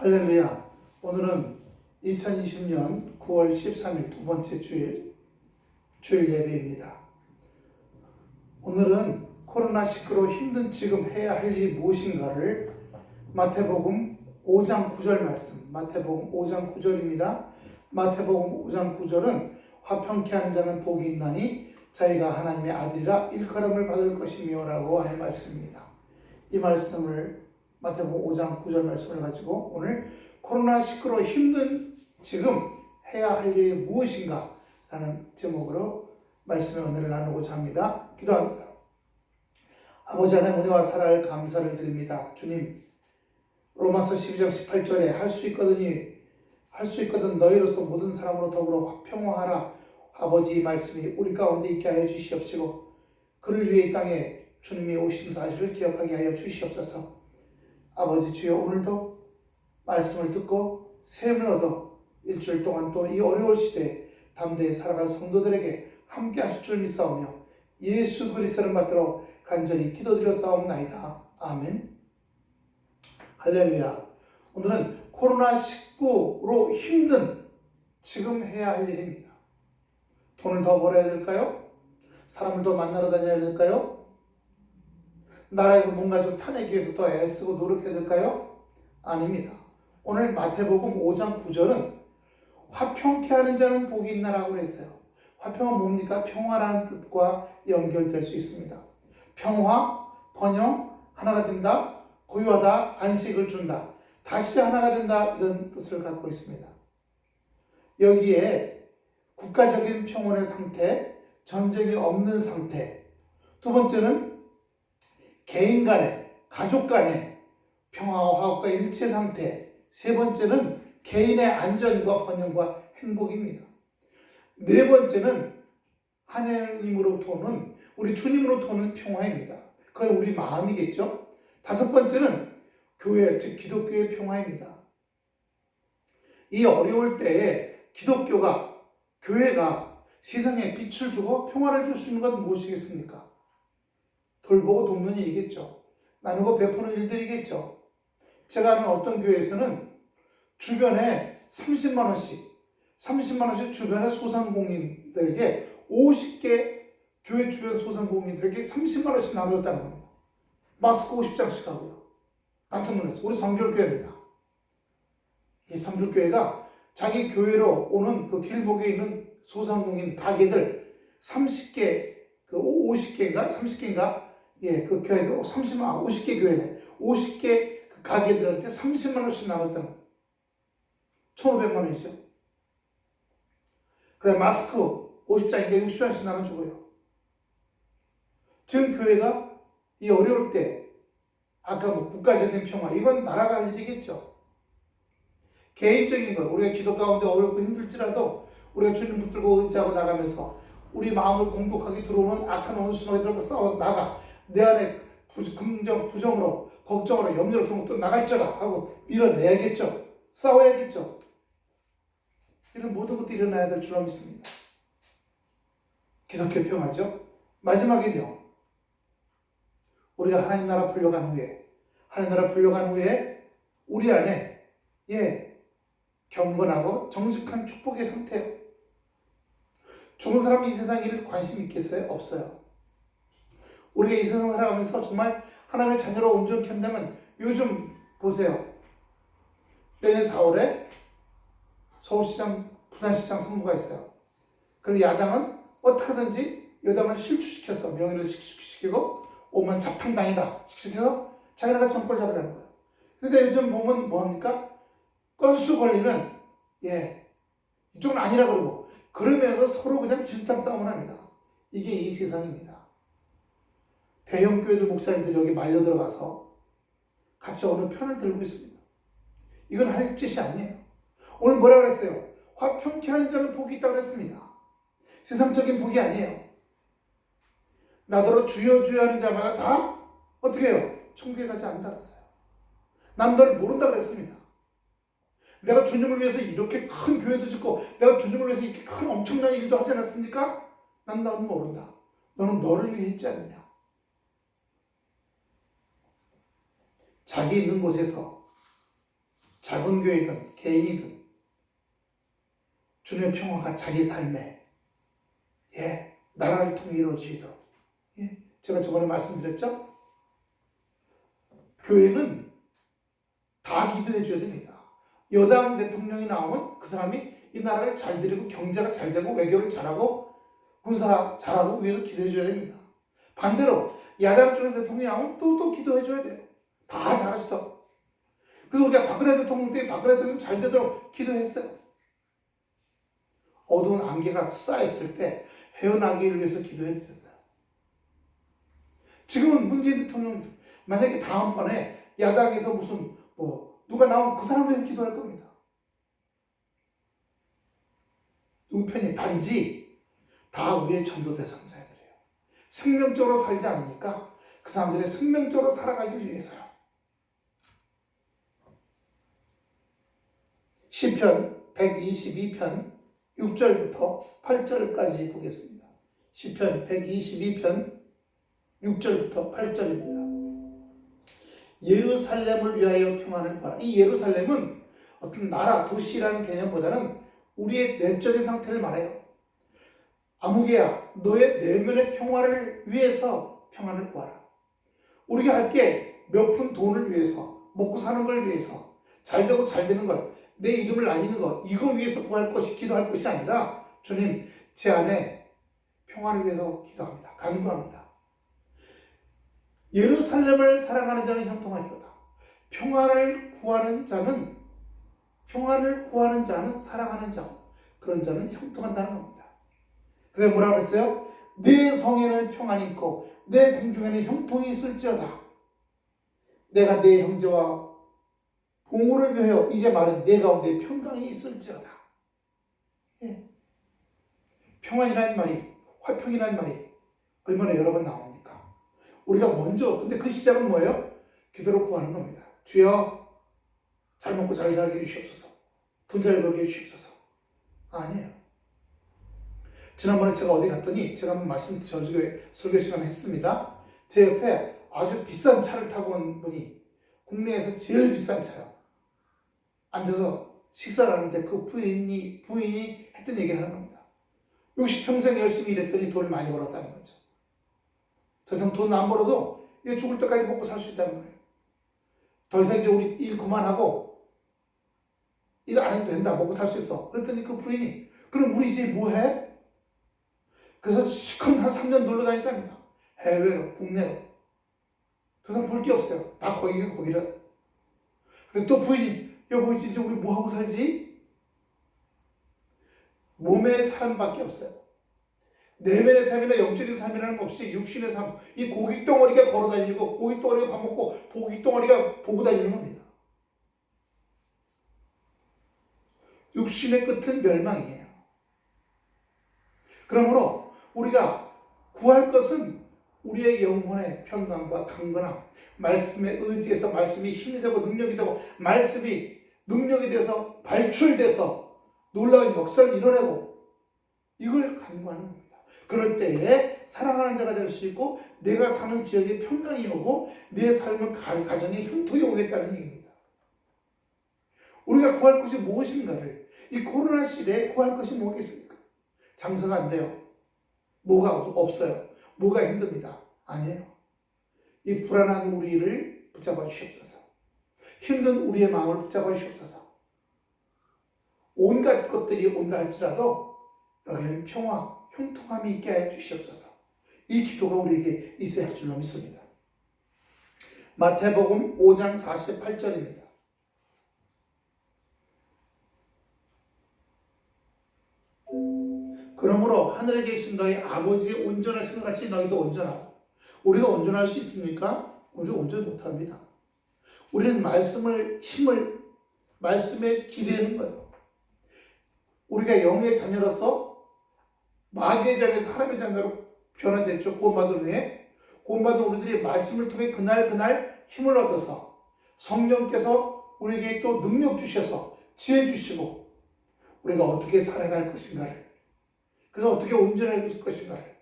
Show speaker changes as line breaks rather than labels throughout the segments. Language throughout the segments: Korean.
할렐루야. 오늘은 2020년 9월 13일 두 번째 주일 예배입니다. 오늘은 코로나19로 힘든 지금 해야 할 일이 무엇인가를 마태복음 5장 9절 말씀, 마태복음 5장 9절입니다. 마태복음 5장 9절은 화평케 하는 자는 복이 있나니 자기가 하나님의 아들이라 일컬음을 받을 것이며 라고 하는 말씀입니다. 이 말씀을 마태복음 5장 9절 말씀을 가지고 오늘 코로나19로 힘든 지금 해야 할 일이 무엇인가 라는 제목으로 말씀의 은혜를 나누고자 합니다. 기도합니다. 아버지 하나님 은혜와 사랑을 감사를 드립니다. 주님, 로마서 12장 18절에 할 수 있거든 너희로서 모든 사람으로 더불어 화평화하라. 아버지 이 말씀이 우리 가운데 있게 하여 주시옵시고 그를 위해 이 땅에 주님이 오신 사실을 기억하게 하여 주시옵소서. 아버지 주여, 오늘도 말씀을 듣고 샘을 얻어 일주일 동안 또 이 어려운 시대에 담대히 살아갈 성도들에게 함께 하실 줄 믿사오며 예수 그리스도를 받들어 간절히 기도드렸사옵나이다. 아멘. 할렐루야. 오늘은 코로나19로 힘든 지금 해야 할 일입니다. 돈을 더 벌어야 될까요? 사람을 더 만나러 다녀야 될까요? 나라에서 뭔가 좀 타내기 위해서 더 애쓰고 노력해야 될까요? 아닙니다. 오늘 마태복음 5장 9절은 화평케 하는 자는 복이 있나라고 했어요. 화평은 뭡니까? 평화라는 뜻과 연결될 수 있습니다. 평화, 번영, 하나가 된다, 고요하다, 안식을 준다, 다시 하나가 된다, 이런 뜻을 갖고 있습니다. 여기에 국가적인 평온의 상태, 전쟁이 없는 상태, 두 번째는 개인 간의, 가족 간의 평화와 화합과 일체 상태, 세 번째는 개인의 안전과 번영과 행복입니다. 네 번째는 하나님으로부터 오는, 우리 주님으로부터 오는 평화입니다. 그건 우리 마음이겠죠. 다섯 번째는 교회, 즉 기독교의 평화입니다. 이 어려울 때에 기독교가, 교회가 세상에 빛을 주고 평화를 줄 수 있는 건 무엇이겠습니까? 돌보고 돕는 일이겠죠. 나누고 베푸는 일들이겠죠. 제가 아는 어떤 교회에서는 주변에 30만 원씩 주변의 소상공인들에게 50개 교회 주변 소상공인들에게 30만 원씩 나눠줬다는 겁니다. 마스크 50장씩 하고요. 깜짝 놀랐어요. 우리 성결교회입니다. 이 성결교회가 자기 교회로 오는 그 길목에 있는 소상공인 가게들 30개, 그 50개인가? 30개인가? 예, 그 교회가 50개 교회네. 50개 가게들한테 30만 원씩 나눴다는 거예요. 1,500만 원이죠. 그 다음에 마스크 50장인가 60장씩 나눠주고요. 지금 교회가 이 어려울 때, 아까 뭐 국가적인 평화, 이건 나라가 할 일이겠죠. 개인적인 것, 우리가 기도 가운데 어렵고 힘들지라도 우리가 주님 붙들고 의지하고 나가면서 우리 마음을 공격하게 들어오는 악한 원수들과 싸워 나가. 내 안에 부정으로, 걱정으로, 염려로 그런 것도 나갈지라 하고 밀어내야겠죠. 싸워야겠죠. 이런 모든 것도 일어나야 될 줄로 믿습니다. 기독교 평화죠. 마지막에는요, 우리가 하나님 나라 불려간 후에 우리 안에 경건하고 정직한 축복의 상태예요. 죽은 사람이 이 세상 일에 관심 있겠어요? 없어요. 우리가 이 세상 살아가면서 정말 하나님의 자녀로 온전히 한다면, 요즘 보세요. 내년 4월에 서울시장, 부산시장 선거가 있어요. 그럼 야당은 어떻게든지 여당을 실추시켜서 명예를 실추시키고 오만 자판당이다 시켜서 자기네가 정권을 잡으려는 거예요. 그러니까 요즘 보면 뭐합니까? 건수 걸리면 이쪽은 아니라 그러고 그러면서 서로 그냥 질타상 싸움을 합니다. 이게 이 세상입니다. 대형 교회들 목사님들이 여기 말려 들어가서 같이 어느 편을 들고 있습니다. 이건 할 짓이 아니에요. 오늘 뭐라 그랬어요? 화평케 하는 자는 복이 있다고 그랬습니다. 세상적인 복이 아니에요. 나더러 주여 주여 하는 자마다 다 어떻게 해요? 천국에 가지 않는다 그랬어요. 난 널 모른다 그랬습니다. 내가 주님을 위해서 이렇게 큰 교회도 짓고 내가 주님을 위해서 이렇게 큰 엄청난 일도 하지 않았습니까? 난 널 모른다. 너는 너를 위해 있지 않느냐. 자기 있는 곳에서 작은 교회든 개인이든 주님의 평화가 자기 삶에 나라를 통해 이루어지도록 제가 저번에 말씀드렸죠? 교회는 다 기도해 줘야 됩니다. 여당 대통령이 나오면 그 사람이 이 나라를 잘 데리고 경제가 잘 되고 외교를 잘하고 군사 잘하고 위해서 기도해 줘야 됩니다. 반대로 야당 쪽에 대통령이 나오면 또 기도해 줘야 돼요. 다 잘하시더라고요. 그래서 우리가 박근혜 대통령 때 박근혜 대통령 잘 되도록 기도했어요. 어두운 안개가 쌓였을 때 헤어나기를 위해서 기도해 드렸어요. 지금은 문재인 대통령 만약에 다음번에 야당에서 무슨 누가 나오면 그 사람을 위해서 기도할 겁니다. 누구 편이 단지 다 우리의 전도 대상자들이에요. 생명적으로 살지 않으니까 그 사람들의 생명적으로 살아가기 위해서요. 시편 122편 6절부터 8절까지 보겠습니다. 시편 122편 6절부터 8절입니다. 예루살렘을 위하여 평안을 구하라. 이 예루살렘은 어떤 나라, 도시라는 개념보다는 우리의 내적인 상태를 말해요. 아무개야, 너의 내면의 평화를 위해서 평안을 구하라. 우리가 할 게 몇 푼 돈을 위해서, 먹고 사는 걸 위해서, 잘 되고 잘 되는 것, 내 이름을 알리는 것, 이거 위해서 구할 것이, 기도할 것이 아니라 주님, 제 안에 평화를 위해서 기도합니다. 간구합니다. 예루살렘을 사랑하는 자는 형통하리로다. 평화를 구하는 자는 사랑하는 자고 그런 자는 형통한다는 겁니다. 그래서 뭐라고 그랬어요? 내 성에는 평안이 있고 내 궁중에는 형통이 있을지어다. 내가 내 형제와 보호를 위하여 이제 말은 내 가운데 평강이 있을지어다. 평안이라는 말이, 화평이라는 말이 얼마나 여러 번 나옵니까? 우리가 먼저, 근데 그 시작은 뭐예요? 기도로 구하는 겁니다. 주여, 잘 먹고 잘 살게 해주시옵소서. 돈 잘 벌게 해주시옵소서. 아니에요. 지난번에 제가 어디 갔더니 제가 한번 전주교회 설교 시간에 했습니다. 제 옆에 아주 비싼 차를 타고 온 분이 국내에서 제일 비싼 차요. 앉아서 식사를 하는데 그 부인이 했던 얘기를 하는 겁니다. 60평생 열심히 일했더니 돈을 많이 벌었다는 거죠. 더 이상 돈 안 벌어도 이제 죽을 때까지 먹고 살 수 있다는 거예요. 더 이상 이제 우리 일 그만하고 일 안 해도 된다. 먹고 살 수 있어. 그랬더니 그 부인이 그럼 우리 이제 뭐 해? 그래서 시컷 한 3년 놀러 다녔답니다. 해외로, 국내로. 더 이상 볼 게 없어요. 다 거기라. 그래서 또 부인이 여보 이제 우리 뭐 하고 살지? 몸의 삶밖에 없어요. 내면의 삶이나 영적인 삶이라는 것 없이 육신의 삶, 이 고깃덩어리가 걸어다니고 고깃덩어리가 밥 먹고 고깃덩어리가 보고 다니는 겁니다. 육신의 끝은 멸망이에요. 그러므로 우리가 구할 것은 우리의 영혼의 평강과 강건함, 말씀에 의지해서 말씀이 힘이 되고 능력이 되고 말씀이 능력이 되어서 발출돼서 놀라운 역사를 이뤄내고 이걸 간구하는 겁니다. 그럴 때에 사랑하는 자가 될 수 있고 내가 사는 지역에 평강이 오고 내 삶은 가정에 형통이 오겠다는 얘기입니다. 우리가 구할 것이 무엇인가를 이 코로나 시대에 구할 것이 뭐겠습니까? 장사가 안 돼요. 뭐가 없어요. 뭐가 힘듭니다. 아니에요. 이 불안한 우리를 붙잡아 주시옵소서. 힘든 우리의 마음을 붙잡아 주시옵소서. 온갖 것들이 온다 할지라도 여기는 평화, 형통함이 있게 해 주시옵소서. 이 기도가 우리에게 있어야 할 줄로 믿습니다. 마태복음 5장 48절입니다. 그러므로 하늘에 계신 너희 아버지의 온전하신 것 같이 너희도 온전하고. 우리가 온전할 수 있습니까? 우리가 온전 못합니다. 우리는 말씀에 기대는 거예요. 우리가 영의 자녀로서 마귀의 자녀에서 사람의 자녀로 변화됐죠. 구원받은 후에. 구원받은 우리들이 말씀을 통해 그날 힘을 얻어서 성령께서 우리에게 또 능력 주셔서 지혜 주시고 우리가 어떻게 살아갈 것인가를, 그래서 어떻게 온전할 것인가를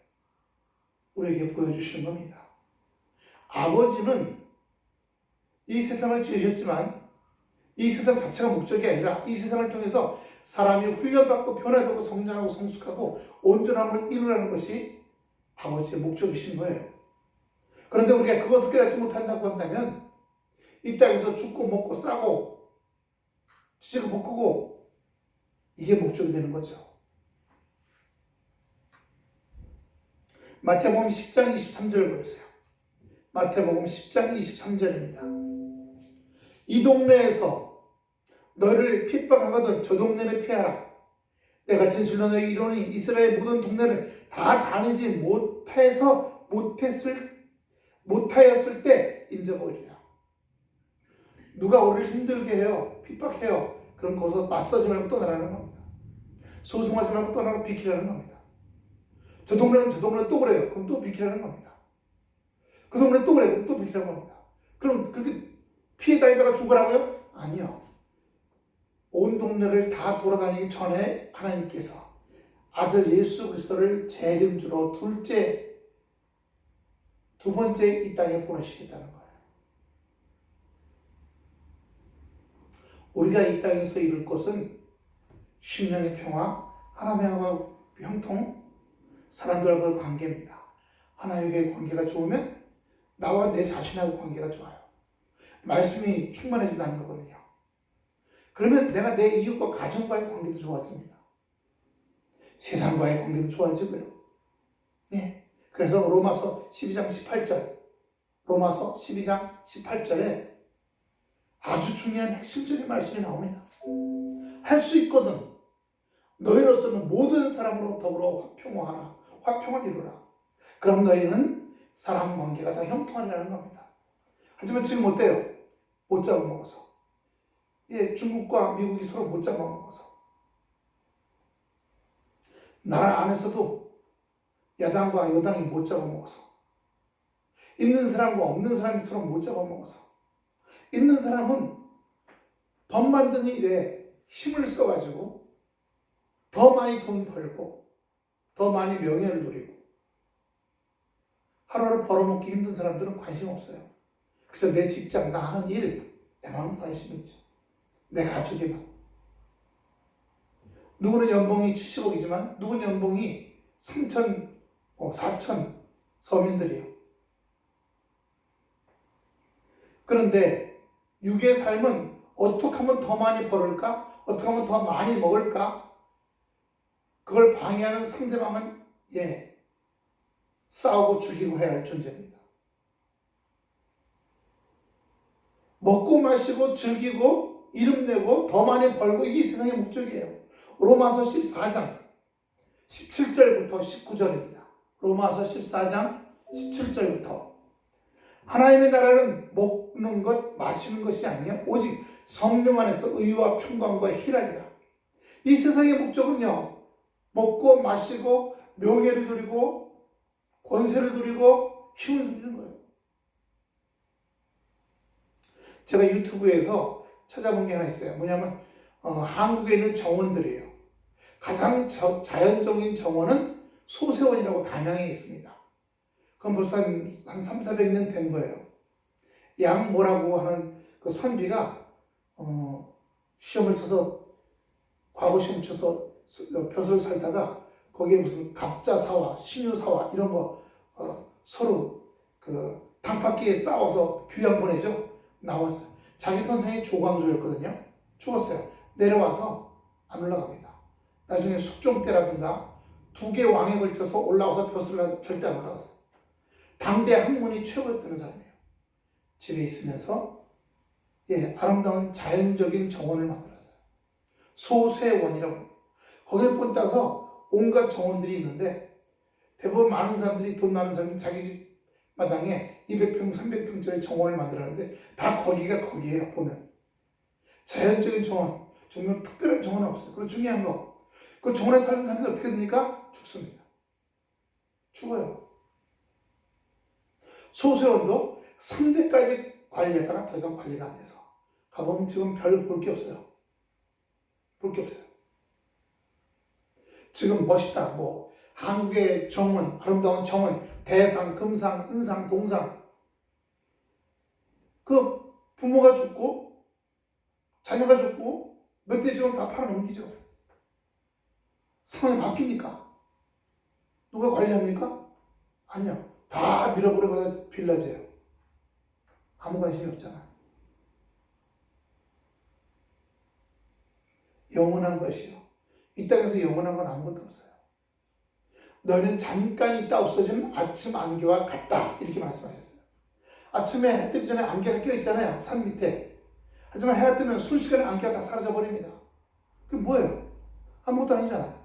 우리에게 보여주시는 겁니다. 아버지는 이 세상을 지으셨지만 이 세상 자체가 목적이 아니라 이 세상을 통해서 사람이 훈련받고 변화되고 성장하고 성숙하고 온전함을 이루라는 것이 아버지의 목적이신 거예요. 그런데 우리가 그것을 깨닫지 못한다고 한다면 이 땅에서 죽고 먹고 싸고 지지고 볶고 이게 목적이 되는 거죠. 마태복음 10장 23절 보세요. 마태복음 10장 23절입니다. 이 동네에서 너희를 핍박하거든 저 동네를 피하라. 내가 진실로 너희에게 이르노니 이스라엘 모든 동네를 다 다니지 못하였을 때 인자가 오리라. 누가 우리를 힘들게 해요, 핍박해요. 그럼 거기서 맞서지 말고 떠나라는 겁니다. 소송하지 말고 떠나고 비키라는 겁니다. 저 동네는 또 그래요. 그럼 또 비키라는 겁니다. 그 동네 또 그래요. 그럼 또 비키라는 겁니다. 그럼 그렇게 피해 다니다가 죽으라고요? 아니요. 온 동네를 다 돌아다니기 전에 하나님께서 아들 예수 그리스도를 재림주로 두 번째 이 땅에 보내시겠다는 거예요. 우리가 이 땅에서 이룰 것은 심령의 평화, 하나님과 형통, 사람들과의 관계입니다. 하나님과의 관계가 좋으면 나와 내 자신하고 관계가 좋아요. 말씀이 충만해진다는 거거든요. 그러면 내가 내 이웃과 가정과의 관계도 좋아집니다. 세상과의 관계도 좋아지고요. 네. 그래서 로마서 12장 18절, 로마서 12장 18절에 아주 중요한 핵심적인 말씀이 나옵니다. 할 수 있거든. 너희로서는 모든 사람으로 더불어 화평하라. 화평을 이루라. 그럼 너희는 사람 관계가 다 형통하리라는 겁니다. 하지만 지금 어때요? 못 잡아먹어서. 예, 중국과 미국이 서로 못 잡아먹어서. 나라 안에서도 야당과 여당이 못 잡아먹어서. 있는 사람과 없는 사람이 서로 못 잡아먹어서. 있는 사람은 법 만드는 일에 힘을 써가지고 더 많이 돈 벌고 더 많이 명예를 누리고 하루를 벌어먹기 힘든 사람들은 관심 없어요. 그래서 내 직장, 나 하는 일, 내만 관심이 있죠. 내 가족에만. 누구는 연봉이 70억이지만 누구는 연봉이 3천, 4천 서민들이에요. 그런데 육의 삶은 어떻게 하면 더 많이 벌을까? 어떻게 하면 더 많이 먹을까? 그걸 방해하는 상대방은 싸우고 죽이고 해야 할 존재입니다. 먹고 마시고 즐기고 이름내고 더 많이 벌고 이게 세상의 목적이에요. 로마서 14장 17절부터 19절입니다. 로마서 14장 17절부터 하나님의 나라는 먹는 것, 마시는 것이 아니요 오직 성령 안에서 의와 평강과 희락이라. 이 세상의 목적은요, 먹고 마시고 명예를 누리고 권세를 누리고 힘을 누리는 거예요. 제가 유튜브에서 찾아본 게 하나 있어요. 뭐냐면 한국에 있는 정원들이에요. 가장 자연적인 정원은 소세원이라고 담양에 있습니다. 그건 벌써 한 300~400년 된 거예요. 양모라고 하는 그 선비가 시험을 쳐서 과거 시험 쳐서 벼슬을 살다가 거기에 무슨 갑자사와 신유사와 이런 거 서로 그 당파끼에 싸워서 귀양 보내죠. 나왔어요. 자기 선생이 조광조였거든요. 죽었어요. 내려와서 안 올라갑니다. 나중에 숙종 때라든가 2개 왕에 걸쳐서 올라와서 벼슬을 절대 안 올라갔어요. 당대 학문이 최고였다는 사람이에요. 집에 있으면서 아름다운 자연적인 정원을 만들었어요. 소쇠원이라고. 거기를 본따서 온갖 정원들이 있는데 대부분 많은 사람들이 돈 많은 사람이 자기 집 마당에 200평, 300평짜리 정원을 만들었는데 다 거기에요. 보면 자연적인 정원, 정말 특별한 정원은 없어요. 그리고 중요한 거, 그 정원에 사는 사람들 어떻게 됩니까? 죽습니다. 죽어요. 소수원도 3대까지 관리하다가 더 이상 관리가 안 돼서 가보면 지금 별 볼 게 없어요. 볼 게 없어요. 지금 멋있다. 한국의 정원, 아름다운 정원, 대상, 금상, 은상, 동상. 그 부모가 죽고 자녀가 죽고 몇 대 지금 다 팔아넘기죠. 상황이 바뀌니까. 누가 관리합니까? 아니요. 다 밀어버려서 빌라지예요. 아무 관심이 없잖아. 영원한 것이요. 이 땅에서 영원한 건 아무것도 없어요. 너희는 잠깐 있다 없어지는 아침 안개와 같다. 이렇게 말씀하셨어요. 아침에 해 뜨기 전에 안개가 껴있잖아요. 산 밑에. 하지만 해가 뜨면 순식간에 안개가 다 사라져버립니다. 그게 뭐예요? 아무것도 아니잖아요.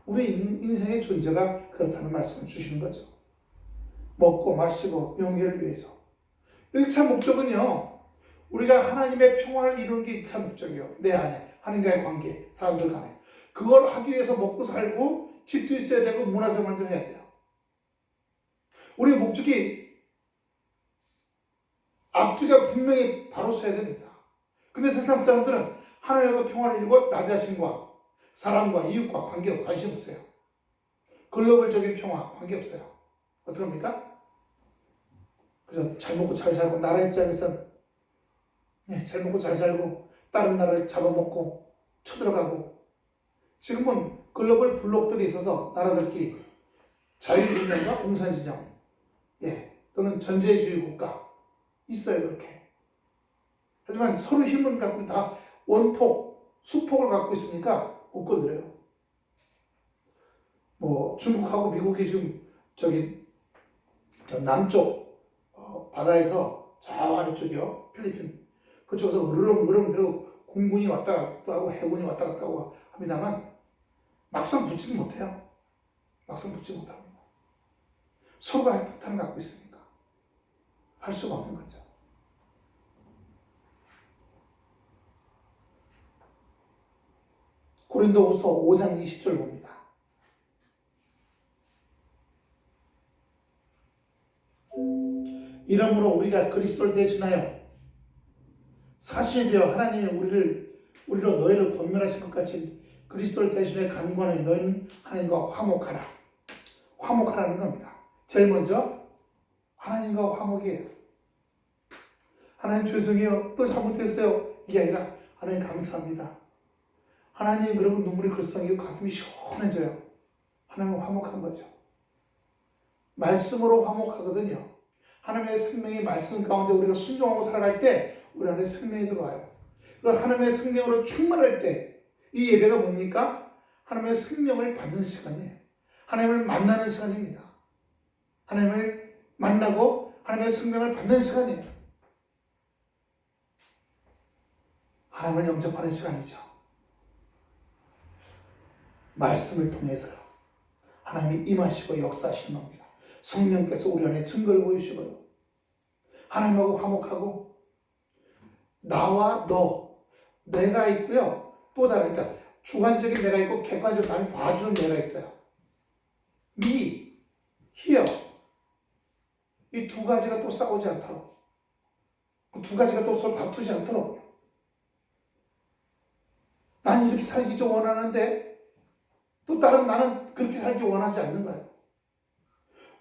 우리 인생의 존재가 그렇다는 말씀을 주시는 거죠. 먹고 마시고 명예를 위해서. 1차 목적은요. 우리가 하나님의 평화를 이루는 게 1차 목적이에요. 내 안에. 하나님과의 관계. 사람들 간에. 그걸 하기 위해서 먹고 살고 집도 있어야 되고 문화생활도 해야 돼요. 우리의 목적이 앞뒤가 분명히 바로 서야 됩니다. 근데 세상 사람들은 하나님과 평화를 이루고 나 자신과 사람과 이웃과 관계가 관심 없어요. 글로벌적인 평화 관계없어요. 어떡합니까? 그래서 잘 먹고 잘 살고 나라 입장에서는 잘 먹고 잘 살고 다른 나라를 잡아먹고 쳐들어가고 지금은 글로벌 블록들이 있어서 나라들끼리 자유진영과 공산진영 또는 전제주의 국가 있어요. 그렇게. 하지만 서로 힘을 갖고 다 원폭, 수폭을 갖고 있으니까 못 건드려요. 중국하고 미국이 지금 남쪽 바다에서 저 아래쪽이요. 필리핀. 그쪽에서 으르렁으르렁 들어 공군이 왔다 갔다 하고 해군이 왔다 갔다 하고 합니다만 막상 붙지는 못해요. 막상 붙지 못합니다. 서로가 핵폭탄을 갖고 있으니까 할 수가 없는 거죠. 고린도후서 5장 20절 봅니다. 이러므로 우리가 그리스도를 대신하여 사신이 되어 하나님이 우리로 너희를 권면하신 것 같이 그리스도를 대신해 간구하니 너희는 하나님과 화목하라. 화목하라는 겁니다. 제일 먼저 하나님과 화목이에요. 하나님 죄송해요. 또 잘못했어요. 이게 아니라 하나님 감사합니다. 하나님 그러면 눈물이 글썽이고 가슴이 시원해져요. 하나님은 화목한 거죠. 말씀으로 화목하거든요. 하나님의 생명이 말씀 가운데 우리가 순종하고 살아갈 때 우리 안에 생명이 들어와요. 그 하나님의 생명으로 충만할 때 이 예배가 뭡니까? 하나님의 생명을 받는 시간이에요. 하나님을 만나는 시간입니다. 하나님을 만나고 하나님의 생명을 받는 시간이에요. 하나님을 영접하는 시간이죠. 말씀을 통해서요. 하나님이 임하시고 역사하시는 겁니다. 성령께서 우리 안에 증거를 보여주시고요. 하나님하고 화목하고 나와 너, 내가 있고요. 또 다른 그러니까 주관적인 내가 있고 객관적인 나를 봐주는 내가 있어요. me, here 이 두 가지가 또 싸우지 않도록 그 두 가지가 또 서로 다투지 않도록 난 이렇게 살기 좀 원하는데 또 다른 나는 그렇게 살기 원하지 않는 거예요.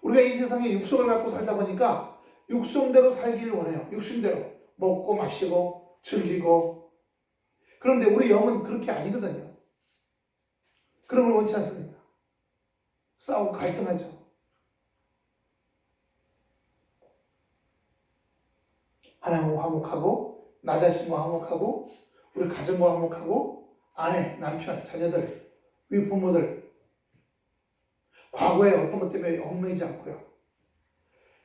우리가 이 세상에 육성을 갖고 살다 보니까 육성대로 살기를 원해요. 육신대로 먹고 마시고 즐기고. 그런데 우리 영은 그렇게 아니거든요. 그런 걸 원치 않습니다. 싸우고 갈등하죠. 하나님과 화목하고 나 자신과 화목하고 우리 가정과 화목하고 아내, 남편, 자녀들, 위부모들 과거에 어떤 것 때문에 얽매이지 않고요.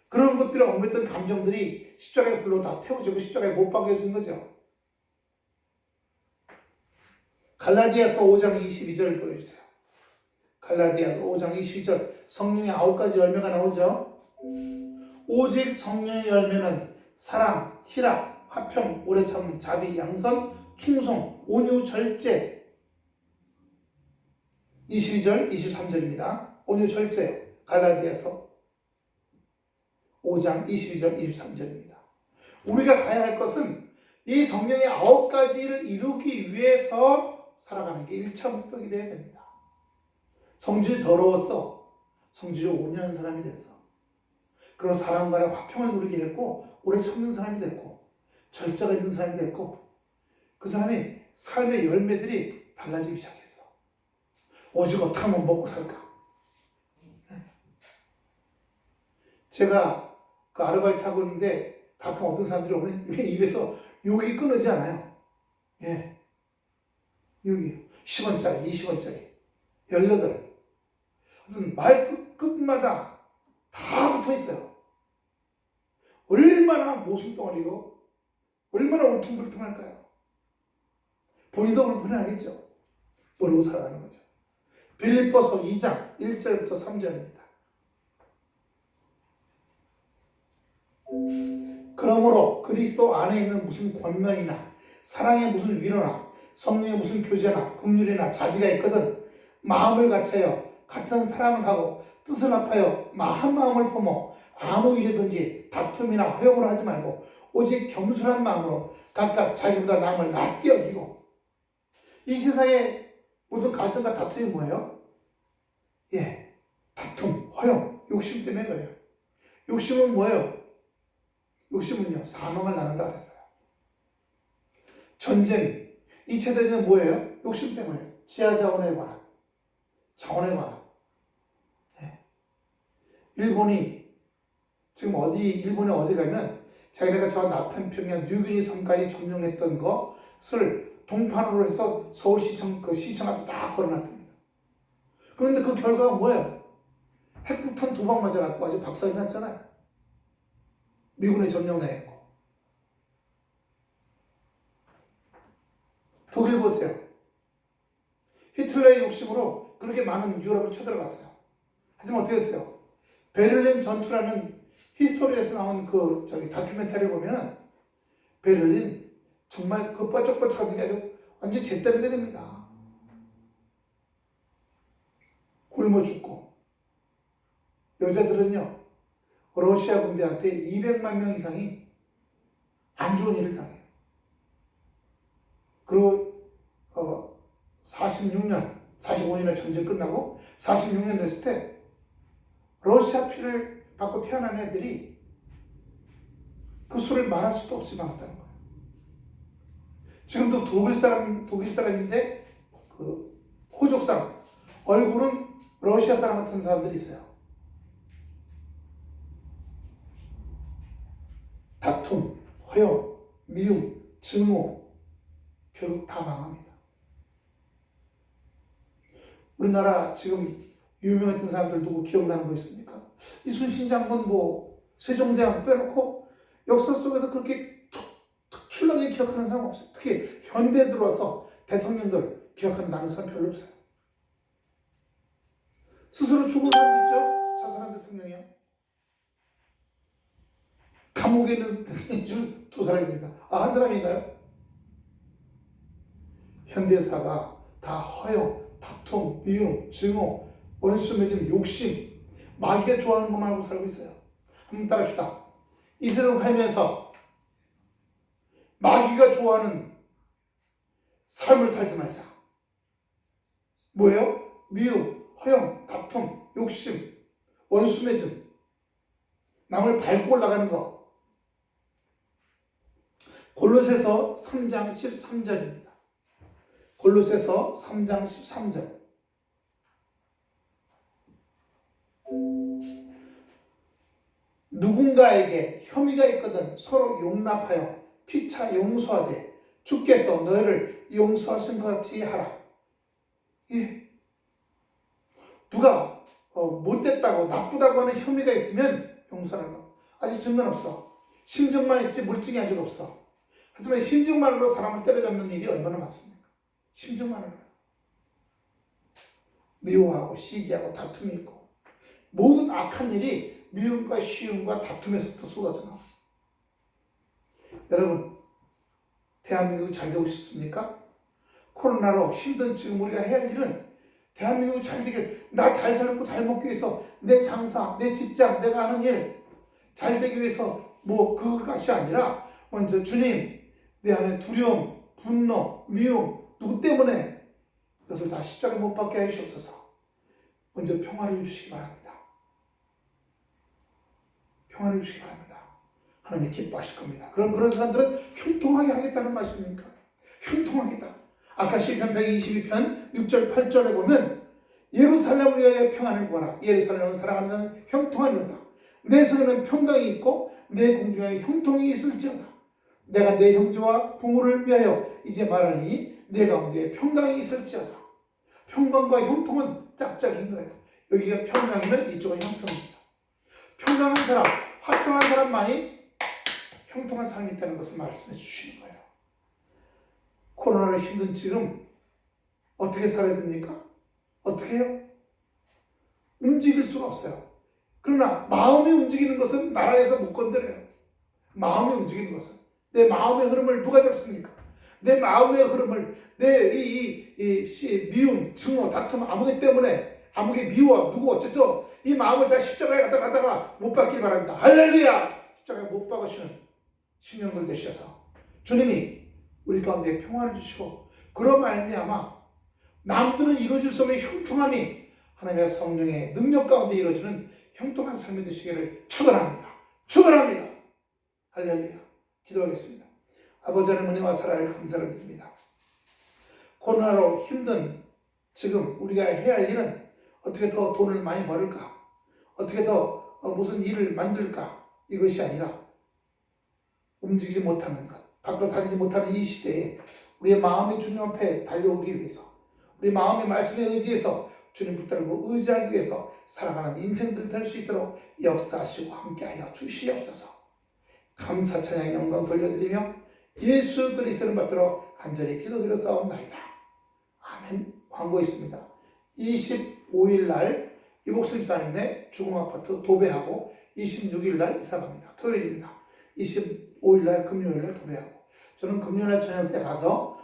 그런 것들에 얽매였던 감정들이 십자가의 불로 다 태워지고 십자가에 못 박혀진 거죠. 갈라디아서 5장 22절 보여주세요. 갈라디아서 5장 22절 성령의 9가지 열매가 나오죠. 오직 성령의 열매는 사랑, 희락, 화평, 오래 참음, 자비, 양선, 충성, 온유, 절제. 22절, 23절입니다. 온유, 절제. 갈라디아서 5장 22절, 23절입니다. 우리가 가야 할 것은 이 성령의 9가지를 이루기 위해서 살아가는 게 1차 목적이 되어야 됩니다. 성질이 더러웠어. 성질이 온유한 사람이 됐어. 그리고 사람과의 화평을 누리게 했고 오래 참는 사람이 됐고 절제가 있는 사람이 됐고 그 사람이 삶의 열매들이 달라지기 시작했어. 오직 어떻게 하면 먹고 살까? 제가 그 아르바이트 하고 있는데 가끔 어떤 사람들이 오면 입에서 욕이 끊어지지 않아요. 예. 여기 10원짜리, 20원짜리, 18. 무슨 말 끝마다 다 붙어 있어요. 얼마나 모순덩어리고 얼마나 울퉁불퉁할까요? 본인도 불편하겠죠. 모르고 살아가는 거죠. 빌립보서 2장 1절부터 3절입니다. 그러므로 그리스도 안에 있는 무슨 권면이나 사랑의 무슨 위로나 성령의 무슨 교제나 긍휼이나 자비가 있거든 마음을 같이하여 같은 사랑을 하고 뜻을 합하여 한 마음을 품어 아무 일이든지 다툼이나 허용으로 하지 말고 오직 겸손한 마음으로 각각 자기보다 남을 낮게 여기고. 이 세상에 모든 갈등과 다툼이 뭐예요? 예, 다툼, 허용, 욕심 때문에 그래요. 욕심은 뭐예요? 욕심은요, 사망을 낳는다 그랬어요. 전쟁, 2차 대전은 뭐예요? 욕심 때문에. 지하 자원에 관한, 자원에 관한. 예. 일본이 어디 가면 자기네가 저 남태평양 뉴기니 섬까지 점령했던 것을 동판으로 해서 서울시청 시청 앞에 딱 걸어놨답니다. 그런데 그 결과가 뭐예요? 핵폭탄 2방 맞아갖고 아주 박살이 났잖아요. 미군의 점령당했고. 독일 보세요. 히틀러의 욕심으로 그렇게 많은 유럽을 쳐들어갔어요. 하지만 어떻게 됐어요? 베를린 전투라는 히스토리에서 나온 다큐멘터리를 보면 베를린 정말 그 뻐쩍뻐쩍하던 게 아주 완전히 잿더미가 됩니다. 굶어 죽고. 여자들은요, 러시아 군대한테 200만 명 이상이 안 좋은 일을 당해요. 그리고 45년의 전쟁 끝나고 46년 됐을 때 러시아 피를 받고 태어난 애들이 그 수를 말할 수도 없이 많았다는 거예요. 지금도 독일 사람인데 그 호족상 얼굴은 러시아 사람 같은 사람들이 있어요. 다툼, 허용, 미움, 증오 결국 다 망합니다. 우리나라 지금 유명했던 사람들 누구 기억나는 거 있습니까? 이순신 장군 세종대왕 빼놓고 역사 속에서 그렇게 특출나게 기억하는 사람 없어요. 특히 현대에 들어와서 대통령들 기억하는 사람 별로 없어요. 스스로 죽은 사람 있죠? 자살한 대통령이요. 감옥에 있는 대통령이 2사람입니다. 한 사람인가요? 현대사가 다 허용, 다툼, 미움, 증오, 원수 맺음, 욕심, 마귀가 좋아하는 것만 하고 살고 있어요. 한번 따라합시다. 이 세상 살면서 마귀가 좋아하는 삶을 살지 말자. 뭐예요? 미움, 허용, 다툼, 욕심, 원수 맺음, 남을 밟고 올라가는 거. 골로새서 3장 13절입니다. 골로새서 3장 13절. 누군가에게 혐의가 있거든 서로 용납하여 피차 용서하되 주께서 너희를 용서하신 것 같이 하라. 예. 누가 못됐다고 나쁘다고 하는 혐의가 있으면 용서하는 거. 아직 증거는 없어. 심증만 있지 물증이 아직 없어. 하지만 심증만으로 사람을 때려잡는 일이 얼마나 많습니까? 심증만으로. 미워하고 시기하고 다툼이 있고 모든 악한 일이 미움과 시움과 다툼에서부터 쏟아져 나와. 여러분, 대한민국이 잘 되고 싶습니까? 코로나로 힘든 지금 우리가 해야 할 일은 대한민국이 잘 되길, 나 잘 살고 잘 먹기 위해서 내 장사, 내 직장, 내가 하는 일 잘 되기 위해서 그것이 아니라 먼저 주님, 내 안에 두려움, 분노, 미움, 누구 때문에 이것을 다 십자가에 못 박게 하시옵소서. 먼저 평화를 주시기 바랍니다. 평화를 주시기 바랍니다. 하나님이 기뻐하실 겁니다. 그럼 그런 사람들은 형통하게 하겠다는 말씀입니까? 형통하겠다. 아까 시편 122편 6절 8절에 보면 예루살렘을 위하여 평안을 구하라. 예루살렘을 사랑하는 자는 형통하리로다. 내 성에는 평강이 있고 내 공중에 형통이 있을지어다. 내가 내 형제와 부모를 위하여 이제 말하니 내 가운데 평강이 있을지어다. 평강과 형통은 짝짝인 거예요. 여기가 평강이면 이쪽은 형통입니다. 평강한 사람, 화평한 사람만이 형통한 삶이 있다는 것을 말씀해 주시는 거예요. 코로나로 힘든 지금 어떻게 살아야 됩니까? 어떻게 해요? 움직일 수가 없어요. 그러나 마음이 움직이는 것은 나라에서 못 건드려요. 마음이 움직이는 것은. 내 마음의 흐름을 누가 잡습니까? 내 마음의 흐름을, 내 미움, 증오, 다툼, 아무개 때문에, 아무개 미워, 누구 어쨌든 이 마음을 다 십자가에 갖다가 못 박길 바랍니다. 할렐루야! 십자가에 못 박으시는 신령들 되셔서 주님이 우리 가운데 평화를 주시고, 그런 말미암아 남들은 이루어질 수 없는 형통함이 하나님의 성령의 능력 가운데 이루어지는 형통한 삶이 되시기를 축원합니다. 축원합니다. 할렐루야. 기도하겠습니다. 아버지 하나님 은혜와 사랑을 감사를 드립니다. 코로나로 힘든 지금 우리가 해야 할 일은 어떻게 더 돈을 많이 벌을까? 어떻게 더 무슨 일을 만들까? 이것이 아니라 움직이지 못하는 것, 밖으로 다니지 못하는 이 시대에 우리의 마음의 주님 앞에 달려오기 위해서, 우리 마음의 말씀에 의지해서 주님 붙들고 의지하기 위해서 살아가는 인생들 될 수 있도록 역사하시고 함께하여 주시옵소서. 감사 찬양 영광 돌려드리며 예수 그리스도를 받들어 간절히 기도드렸사옵나이다. 아멘. 광고 있습니다. 25일 날 이복수집사님네 주공아파트 도배하고 26일 날 이사갑니다. 토요일입니다. 25일 날 금요일 날 도배하고, 저는 금요일 날 저녁 때 가서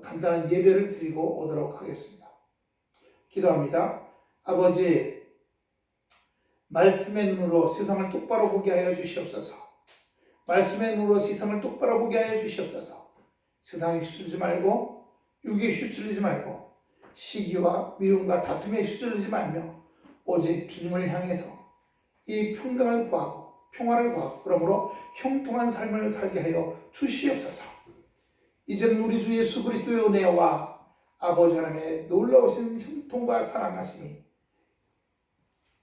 간단한 예배를 드리고 오도록 하겠습니다. 기도합니다. 아버지, 말씀의 눈으로 세상을 똑바로 보게 하여 주시옵소서. 말씀의 눈으로 세상을 똑바로 보게 하여 주시옵소서. 세상에 휩쓸리지 말고, 육에 휩쓸리지 말고, 시기와 미움과 다툼에 휩쓸리지 말며 오직 주님을 향해서 이 평강을 구하고 평화를 구하고, 그러므로 형통한 삶을 살게 하여 주시옵소서. 이제는 우리 주 예수 그리스도의 은혜와 아버지 하나님의 놀라우신 형통과 사랑하심이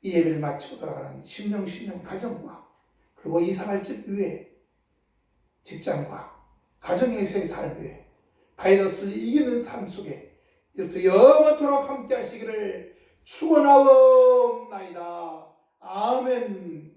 이 예배를 마치고 돌아가는 심령 가정과, 그리고 이사갈 집 위에 직장과 가정에서의 삶 위에 바이러스를 이기는 삶 속에 이렇게 영원토록 함께 하시기를 축원하옵나이다. 아멘.